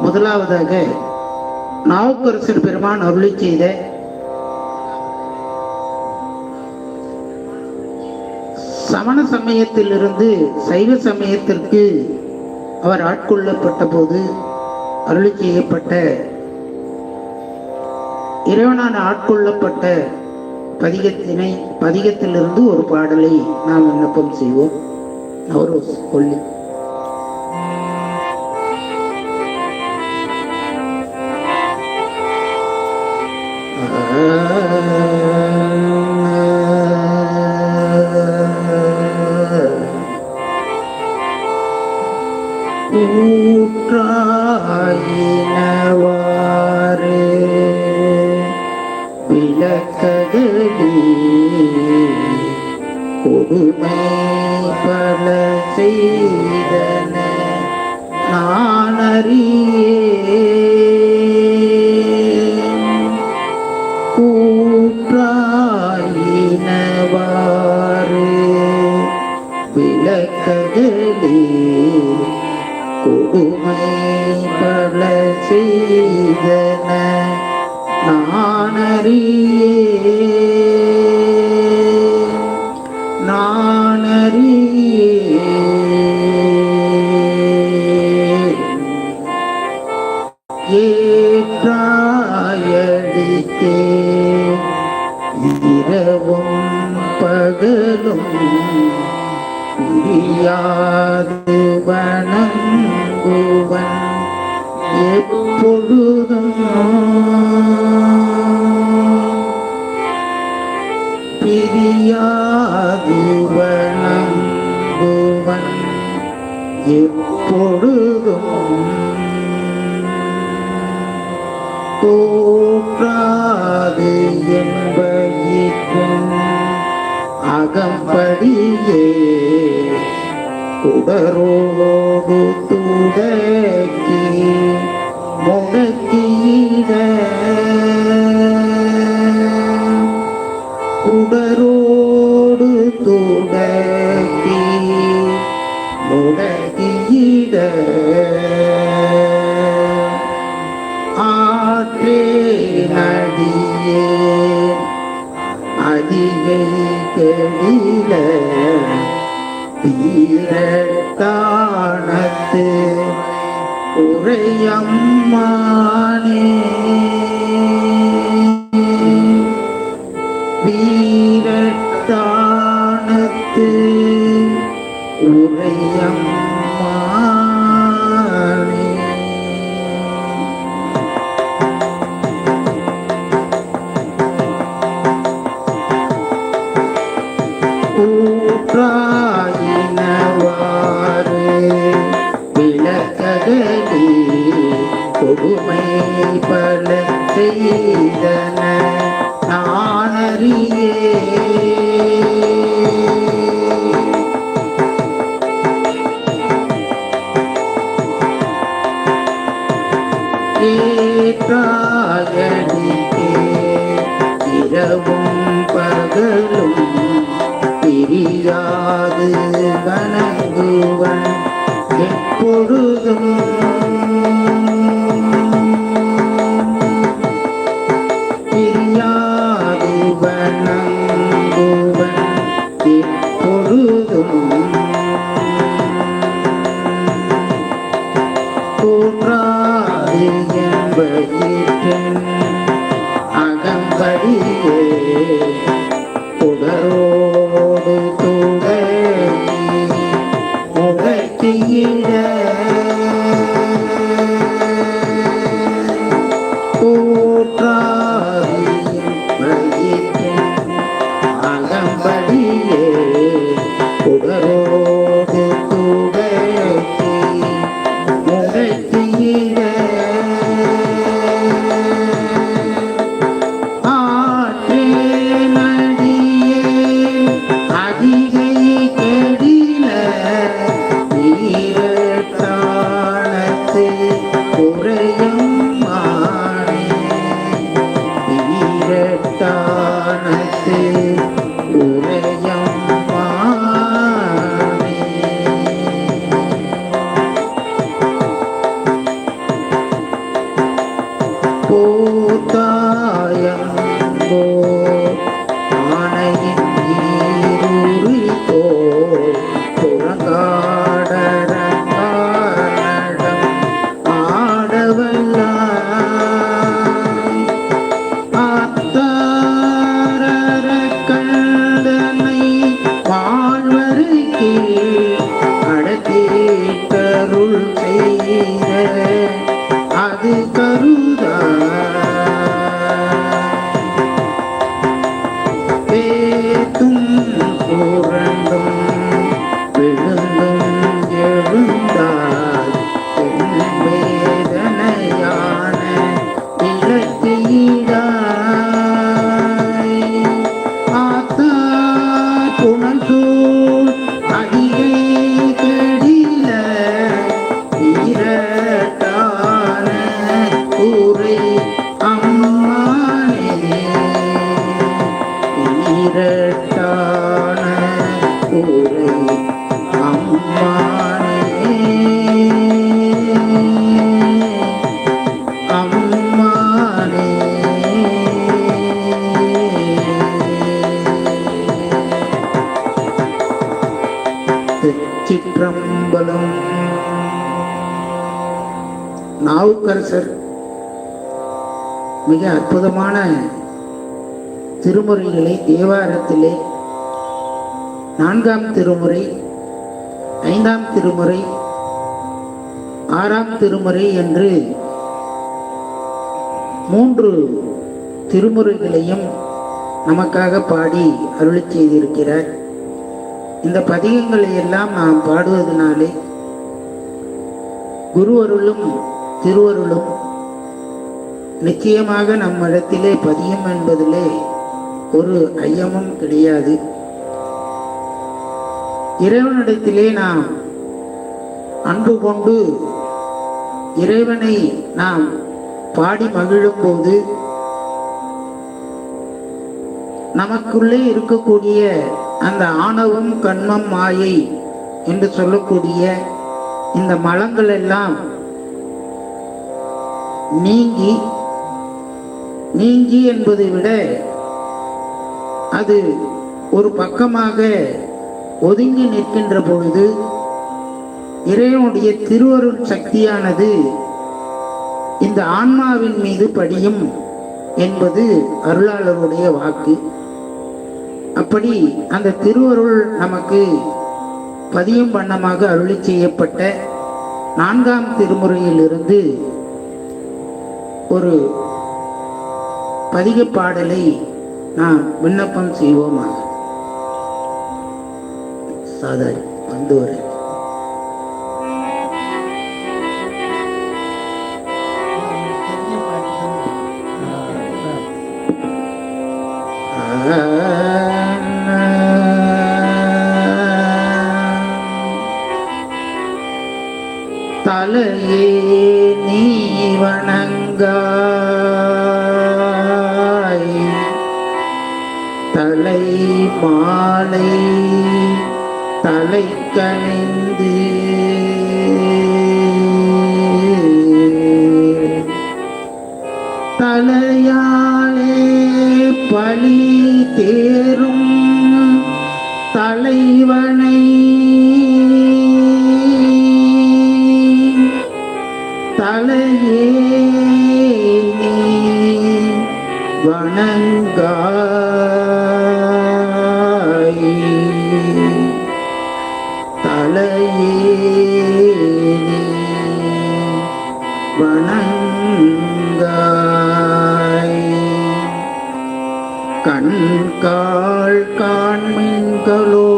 முதலாவதாக நாவுக்கரசர் பெருமான் அருளி செய்த சமண சமயத்திலிருந்து சைவ சமயத்திற்கு அவர் ஆட்கொள்ளப்பட்ட போது அருளி செய்யப்பட்ட இறைவனால் ஆட்கொள்ளப்பட்ட பதிகத்திலிருந்து ஒரு பாடலை நாம் விண்ணப்பம் செய்வோம். நவரோஸ் கொல்லி. ஊற்றாயினவாறு விளக்ககளி கொடுமை பல செய்தன நான் அறியேன். ஊற்றாயினவாறு விளக்ககளி கொடுமை பல செய்தன நான் அறியேன். நான் அறியேன். ஏற்றாயடித்தே இரவும் பகலும் பிரியாது வணங்குவன் எப்பொழுதும். பிரியாது வணங்குவன் எப்பொழுதும். தோற்றாது என்பயிற்றும் அகம்படியே குடரோடு துடக்கி முடக்கிட. குடரோடு துடக்கி முடக்கிட. ஆற்றே நடியே அதிகை கெடில தீரத்தானத்து உரையம்மானே. வீரத்தானத்து உரையம்மானே. ஊற்றாயினவாறு விளக்ககளி கொடுமை பல செய்தன நான் அறியேன். ஏற்றாயடித்தே இரவும் பகலும் பிரியாது வணங்குவன் எப்பொழுதும். பிரியாது வணங்குவன் எப்பொழுதும். தோற்றாது என்பயிற்றின் அகம்படியே குடரோடு துடக்கி முடக்கிட. தோற்றாது என்பயிற்றின் அகம்படியே குடரோடு துடக்கி முடக்கிட. ஆற்றே நடியே அதிகை கெடில வீரத்தானத்து உரையம்மானே. வீரத்தானத்து உரையம்மானே. அது கருதா பேத்தும் புரண்டும் விழுந்தும் எழுந்தார் வேதனையான இலக்கிடாய் ஆத்தா புனசூழ் அதிகை கடில இரட்டான கூரை அம்மானே இரட்டான கூரை அம்மானே அம்மானே திருச்சிற்றம்பலம். நாவுக்கரசர் மிக அற்புதமான திருமுறைகளை தேவாரத்திலே 4ஆம் திருமுறை, 5ஆம் திருமுறை, 6ஆம் திருமுறை என்று 3 திருமுறைகளையும் நமக்காக பாடி அருளி செய்திருக்கிறார். இந்த பதிகங்களை எல்லாம் நாம் பாடுவதனாலே குருவருளும் திருவருளும் நிச்சயமாக நம்மிடத்திலே பதியும் என்பதிலே ஒரு ஐயமும் கிடையாது. இறைவனிடத்திலே நாம் அன்பு கொண்டு இறைவனை நாம் பாடி மகிழும் போது நமக்குள்ளே இருக்கக்கூடிய அந்த ஆணவம் கண்மம் மாயை என்று சொல்லக்கூடிய இந்த மலங்கள் எல்லாம் நீங்கி நீங்கி என்பதை விட அது ஒரு பக்கமாக ஒதுங்கி நிற்கின்ற பொழுது இறைவனுடைய திருவருள் சக்தியானது இந்த ஆன்மாவின் மீது படியும் என்பது அருளாளருடைய வாக்கு. அப்படி அந்த திருவருள் நமக்கு பதியும் வண்ணமாக அருளி செய்யப்பட்ட 4ஆம் திருமுறையிலிருந்து ஒரு பதிக பாடலை நாம் விண்ணப்பம் செய்வோமாக. சாதாரி வந்து வரை தலையே நீ வணங்காய் தலை மாலை தலை கணிந்து தலையாலே பலி தேரும் தலைவனை தலையே நீ வணங்காய் தலையே நீ வணங்காய் கண்காள் காண்மின்களோ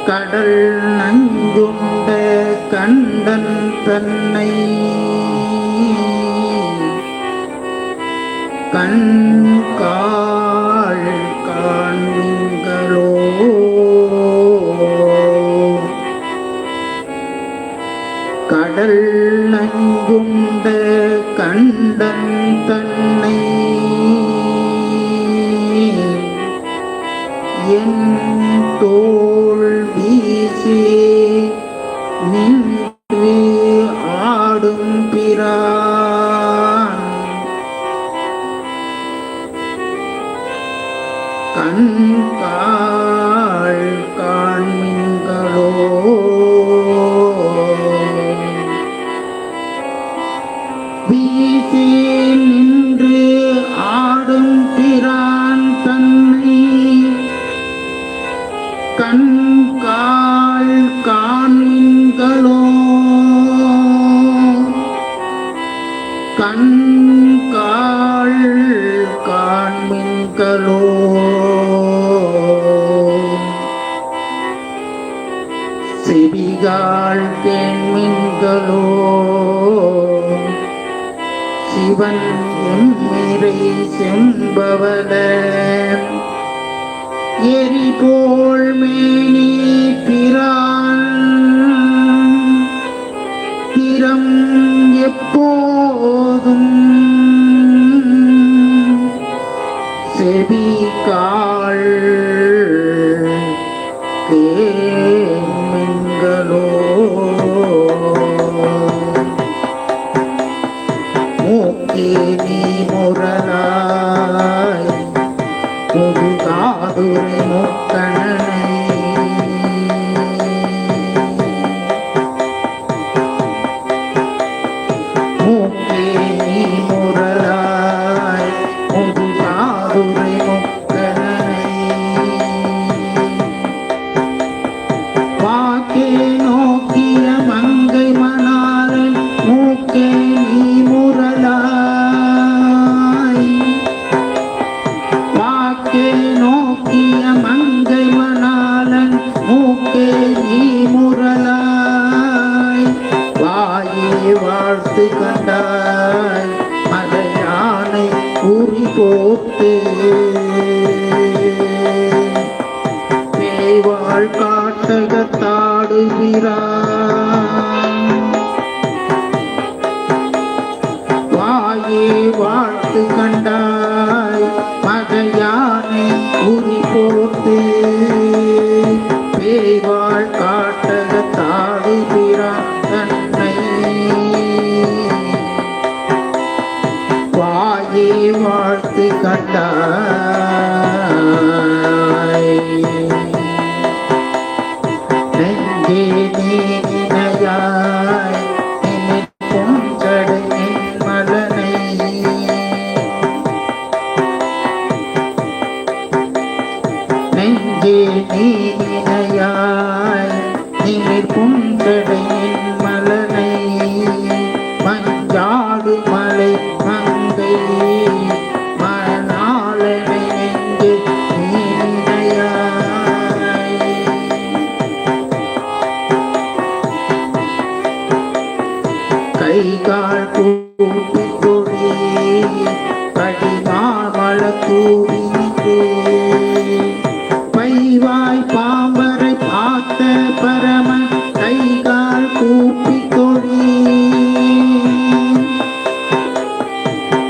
கடல் நஞ்சுண்ட கண்டன் தன்னை கண்காள் காண்மின்களோ கடல் நஞ்சுண்ட கண்டன் தன்னை என் தோள் வீசி நின்று ஆடும் பிரான் கண்காள் காண்மின்களோ வீசி நின்று ஆடும் பிரான் தன்னை கண்காள் காண்மின்களோ கேண்மின்களோ சிவன் எம்மிரை செம்பவள எரிபோல் மேனி பிரான் திறம் எப்போதும் செவி கால் கேண்மின்களோ மூக்கே நீ முரலாய் முதுகாதுரை முக்கணனை மூக்கே நீ முரலாய் முதுகாதுரை முக்கணனை வாக்கே நோக்கிய மங்கை மணாளன் மூக்கே நீ முரலாய் வாக்கே நோக்கிய மங்கை மணாளன் மூக்கே நீ முரலாய் வாயே வாழ்த்து கண்டாய் மலையானை குறி போட்டு பேய்வாள் காட்டகத்தாடுகிறான் வாயே வாழ்த்து கண்டாய் மகையானை குறி போட்டு பேய்வாள் காட்டகத்தாடுகிறான் தன்னை வாயே வாழ்த்து கண்டாய் நெஞ்சே நீ நினையாய் நினைக்கும் சடையின் மலனை நெஞ்சே நீ நினையாய் நினைக்கும் சடையின் மலனை மஞ்சாடு மலை மங்கை மணாளனை நெஞ்சே நீ நினையாய் கைகால் கூப்பி கொடி கடிமாமல கூடிந்து பைவாய் பாம்பரை பார்த்த பரமன் கைகால் கூப்பி கொடி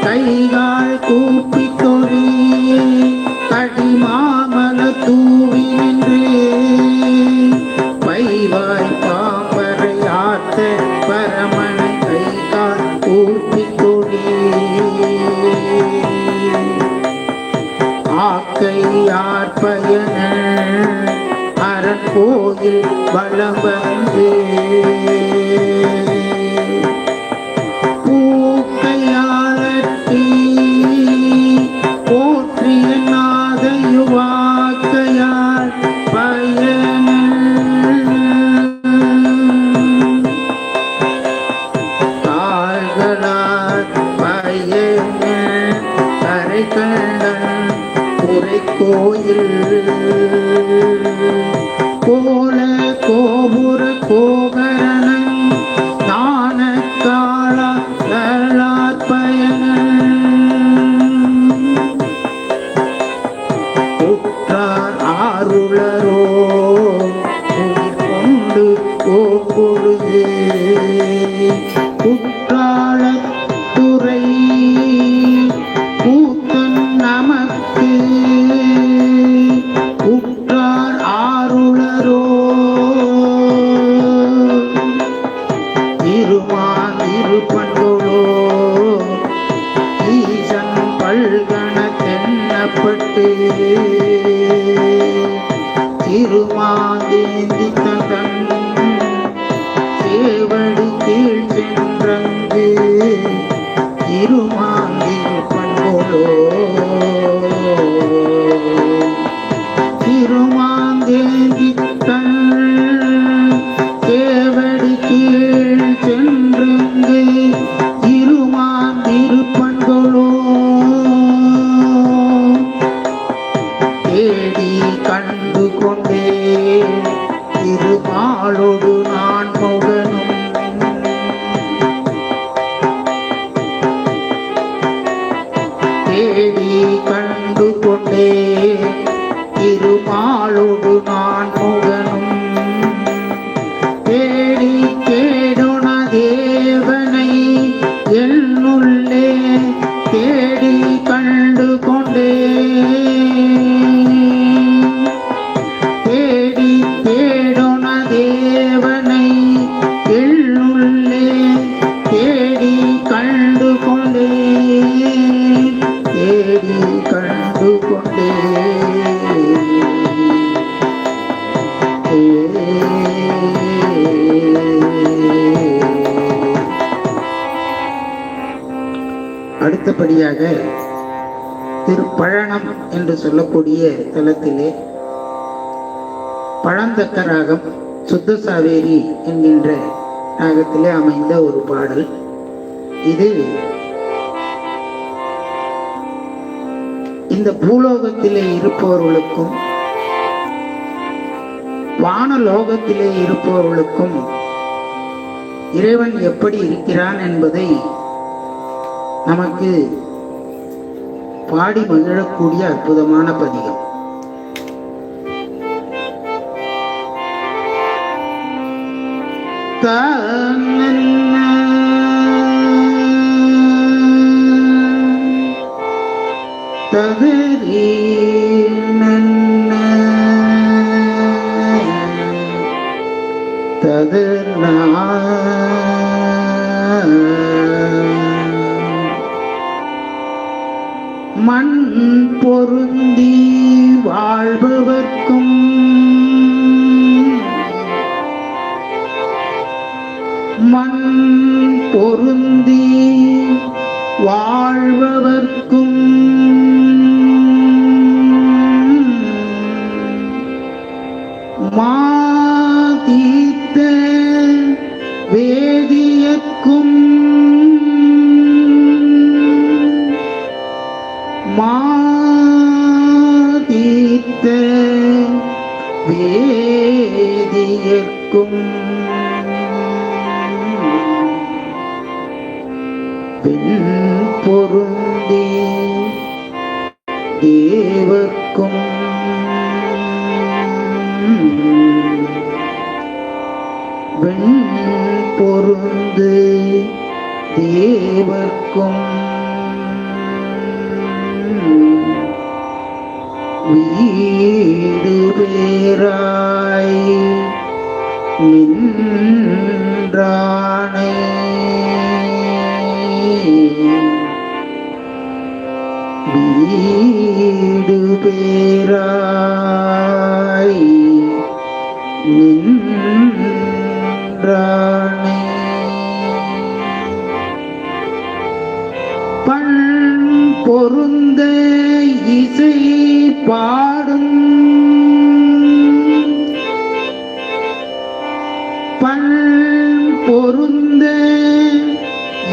கைகால் கூப்பி கொடி கடிமாமல தூவி நின்று பைவாய் பாம்பரை ஆத்த பரமனை கைகால் கூப்பி கொடி ஆக்கை யார் பயன அரண் கோயில் வலம் வந்து பூக்கையாளட்டி போற்றிய நாதையுவாக்கையாள் பயன கால்களால் பயன கரை கண்டன் உரை கோயில் கோல கோபுர கோகரணன் ஞான காளார் பயனன் உற்றார் ஆருளரோ உயிர் கொண்டு கோப்பொழுது குற்றாலத்துறை கூத்தன் நமக்கு உற்றார் ஆருளரோ இருமாந்திருப்பண்டோளோ ஈசன் பல்கண தென்னப்பட்டு திருமாந்தேந்தி தகன் சேவடி கீழ் சென்றங்கு இருமாந்திருப்பண்டோளோ திருமாந்தேந்தி தன் சேவடி கீழ் சென்றங்கு இருமாந்திருப்பண்டோளோ தேடி கண்டு கொண்டே அடுத்தபடியாக திருப்பழனம் என்று சொல்லக்கூடிய தலத்திலே பழந்தக்க ராகம் சுத்த சாவேரி என்கின்ற ராகத்திலே அமைந்த ஒரு பாடல். இது இந்த பூலோகத்திலே இருப்பவர்களுக்கும் வானலோகத்திலே இருப்பவர்களுக்கும் இறைவன் எப்படி இருக்கிறான் என்பதை நமக்கு பாடி மகிழக்கூடிய அற்புதமான பதிகம். ததரி ததர்னா மண் பொருந்தி வாழ்பவர்க்கும் மண் பொருந்தி வாழ்பவர்க்கும் மாதீத்த வேதியர்க்கும் மாதீத்த வேதியர்க்கும் பின் பொருந்தி தேவர்க்கும் வெண் பொருந்து தேவர்க்கும் வீடு பேராய் நின்றானே வீடு பேராய் நின்றானே பண் பொருந்த இசை பாடும் பண் பொருந்த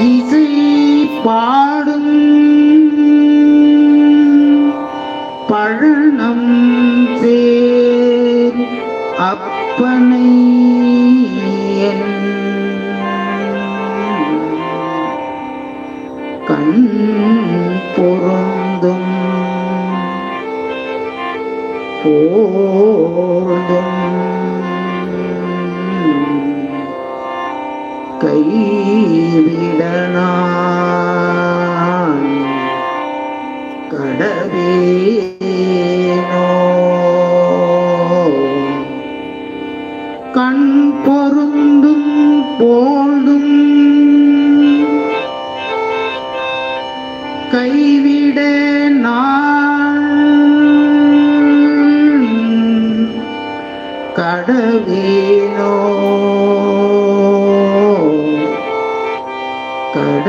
இசை பாடும் பழனம் சேர் அப்பனை என் கண் பொருந்தும் போதும் கைவிடனான் கடவேனோ கண் பொருந்தும் போதும் கைவிட நான் கடவேனோ கட